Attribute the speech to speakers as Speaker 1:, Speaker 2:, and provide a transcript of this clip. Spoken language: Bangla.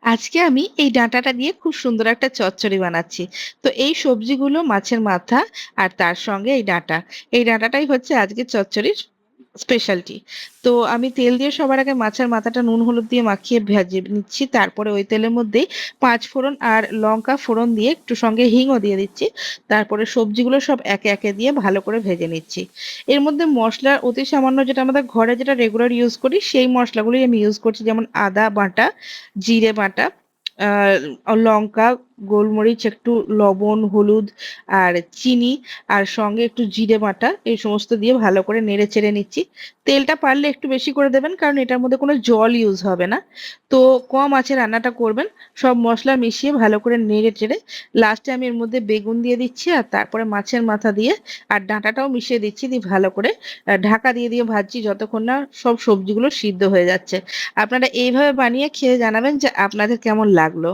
Speaker 1: আজকে আমি এই ডাঁটাটা দিয়ে খুব সুন্দর একটা চচ্চড়ি বানাচ্ছি। তো এই সবজিগুলো, মাছের মাথা আর তার সঙ্গে এই ডাঁটা। এই ডাঁটাটাই হচ্ছে আজকের চচ্চড়ির স্পেশালিটি। তো আমি তেল দিয়ে সবার আগে মাছের মাথাটা নুন হলুদ দিয়ে মাখিয়ে ভেজে নিচ্ছি। তারপরে ওই তেলের মধ্যেই পাঁচ ফোড়ন আর লঙ্কা ফোড়ন দিয়ে একটু সঙ্গে হিংও দিয়ে দিচ্ছি। তারপরে সবজিগুলো সব একে একে দিয়ে ভালো করে ভেজে নিচ্ছি। এর মধ্যে মশলা অতি সামান্য, যেটা আমাদের ঘরে যেটা রেগুলার ইউজ করি সেই মশলাগুলোই আমি ইউজ করছি, যেমন আদা বাটা, জিরে বাটা, লঙ্কা, গোলমরিচ, একটু লবণ, হলুদ আর চিনি, আর সঙ্গে একটু জিরে বাটা, এই সমস্ত দিয়ে ভালো করে নেড়ে চেড়ে নিচ্ছি। তেলটা পারলে একটু বেশি করে দেবেন, কারণ এটার মধ্যে কোনো জল ইউজ হবে না। তো কম আঁচে রান্নাটা করবেন। সব মশলা মিশিয়ে ভালো করে নেড়ে চেড়ে লাস্টে আমি এর মধ্যে বেগুন দিয়ে দিচ্ছি, আর তারপরে মাছের মাথা দিয়ে আর ডাঁটাটাও মিশিয়ে দিচ্ছি, দিয়ে ভালো করে ঢাকা দিয়ে দিয়ে ভাজছি যতক্ষণ না সব সবজিগুলো সিদ্ধ হয়ে যাচ্ছে। আপনারা এইভাবে বানিয়ে খেয়ে জানাবেন যে আপনাদের কেমন লাগলো।